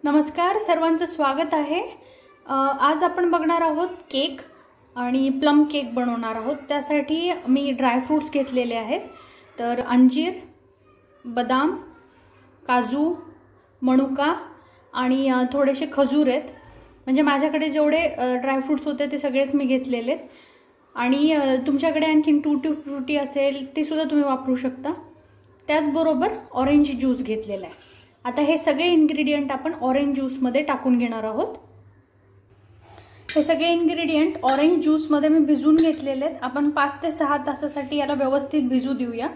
नमस्कार, सर्वांचं स्वागत आहे। आज आपण बघणार आहोत केक आणि प्लम केक बनवणार आहोत। त्यासाठी मी ड्राय फ्रूट्स घेतलेले आहेत। तर अंजीर, बदाम, काजू, मनुका आणि थोडेसे खजूर आहेत। म्हणजे माझ्याकडे जेवढे ड्राय फ्रूट्स होते ते सगळेच मी घेतलेले आहेत। आणि तुमच्याकडे आणखीन टूटी फ्रूटी असेल ते सुद्धा तुम्ही वापरू शकता। त्याचबरोबर ऑरेंज ज्यूस घेतलेला आहे। आता हे सगळे इन्ग्रेडियंट आपण ऑरेंज ज्यूस मध्ये टाकून घेणार आहोत। हे सगळे इन्ग्रेडियंट ऑरेंज ज्यूस मध्ये मी भिजवून घेतलेले आहेत। आपण 5 ते 6 तासासाठी याला व्यवस्थित भिजू देऊया।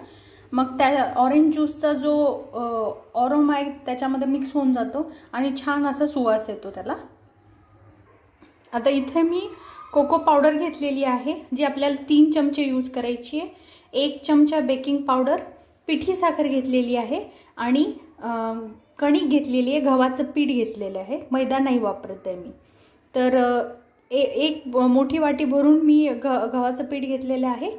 मग त्या ऑरेंज ज्यूसचा जो अरोमा आहे त्याच्यामध्ये मिक्स होऊन जातो आणि छान असा सुवास येतो त्याला। आता इथे मी कोको पावडर घेतलेली आहे जी आपल्याला 3 चमचे यूज करायची आहे। 1 चमचा बेकिंग पावडर, पिठी साखर घेतलेली आहे आणि कणिक घेतलेली आहे, गव्हाचं पीठ घेतलेलं आहे, मैदा नाही वापरत आहे मी। तर एक मोठी वाटी भरून मी गव्हाचं पीठ घेतलेलं आहे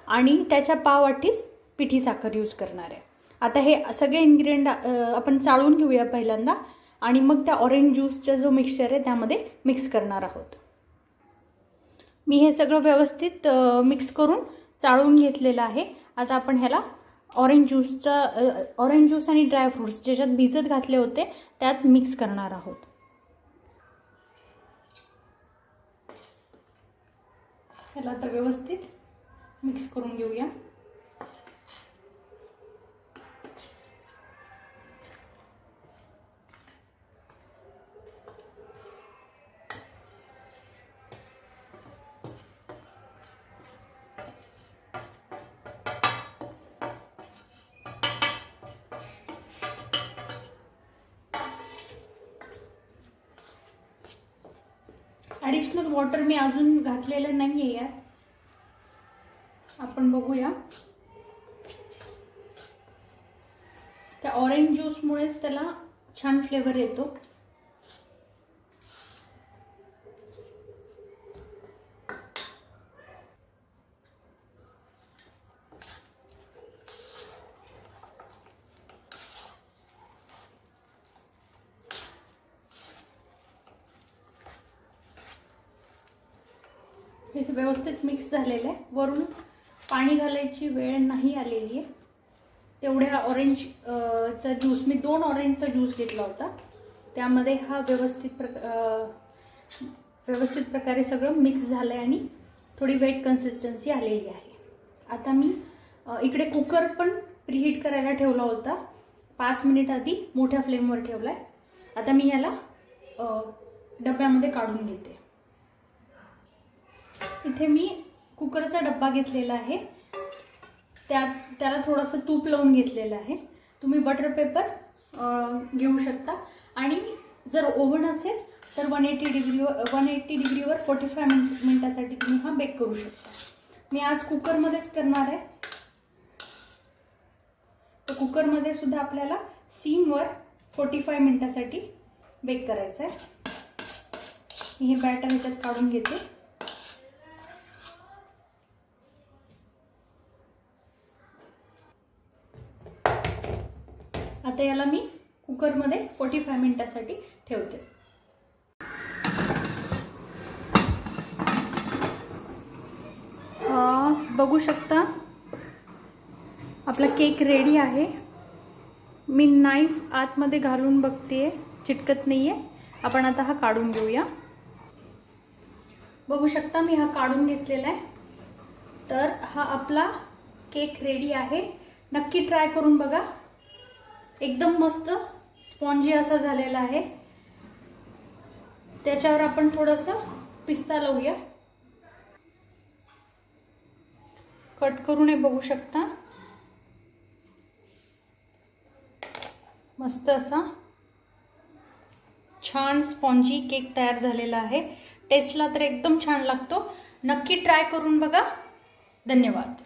आणि त्याच्या पाव वाटीच पिठी साखर यूज करणार आहे। आता हे सगळे इन्ग्रेडियंट आपण चाळून घेऊया पहिल्यांदा आणि मग त्या ऑरेंज ज्यूसचा जो मिक्सचर आहे त्यामध्ये मिक्स करणार आहोत। मी हे सगळं व्यवस्थित मिक्स करून चाळून घेतलेलं आहे। आता आपण ह्याला ऑरेंज ज्यूस आणि ड्राय फ्रूट्स ज्याच्यात भिजत घातले होते त्यात मिक्स करणार आहोत। ह्याला आता व्यवस्थित मिक्स करून घेऊया। ॲडिशनल वॉटर मी अजून घातलेलं नाहीये यात। आपण बघूया, त्या ऑरेंज ज्यूस मुळेच त्याला छान फ्लेवर येतो। हे व्यवस्थित मिक्स झालेलं आहे। वरून पाणी घालायची वेळ नाही आलेली आहे। तेवढ्या ऑरेंज चा ज्यूस मी 2 ऑरेंजचा ज्यूस घेतला होता, त्यामध्ये हा व्यवस्थित प्रकारे सगळं मिक्स झालंय आणि थोडी वेट कन्सिस्टन्सी आलेली आहे। आता मी इकडे कुकर पण प्रीहीट करायला ठेवला होता, 5 मिनिट आधी मोठ्या फ्लेमवर ठेवलाय। आता मी ह्याला डब्यामध्ये काढून घेते। इथे मी कुकरचा डब्बा घेतलेला आहे, त्याला थोडंसं तूप लावून घेतलेलं आहे। तुम्ही बटर पेपर घेऊ शकता आणि जर ओव्हन असेल तर 180 डिग्रीवर 45 मिनिटासाठी तुम्ही हा बेक करू शकता। मी आज कुकरमध्येच करणार आहे। तर कुकरमध्ये सुद्धा आपल्याला सिमवर 45 मिनिटासाठी बेक करायचं आहे। मी हे बॅटर ह्याच्यात काढून घेते। आता याला मी कुकरमध्ये 45 मिनिटासाठी ठेवते। बघू शकता आपला केक रेडी आहे। मी नाईफ आतमध्ये घालून बघतेय, चिटकत नाहीये। आपण आता हा काढून घेऊया। बघू शकता मी हा काढून घेतलेला आहे। तर हा आपला केक रेडी आहे। नक्की ट्राय करून बघा। एकदम मस्त स्पॉन्जी असा झालेला आहे। त्याच्यावर आपण थोडंसं पिस्ता लावूया, कट करून हे बघू शकता। मस्त असा छान स्पॉन्जी केक तयार झालेला आहे। टेस्टला तर एकदम छान लागतो। नक्की ट्राय करून बघा। धन्यवाद।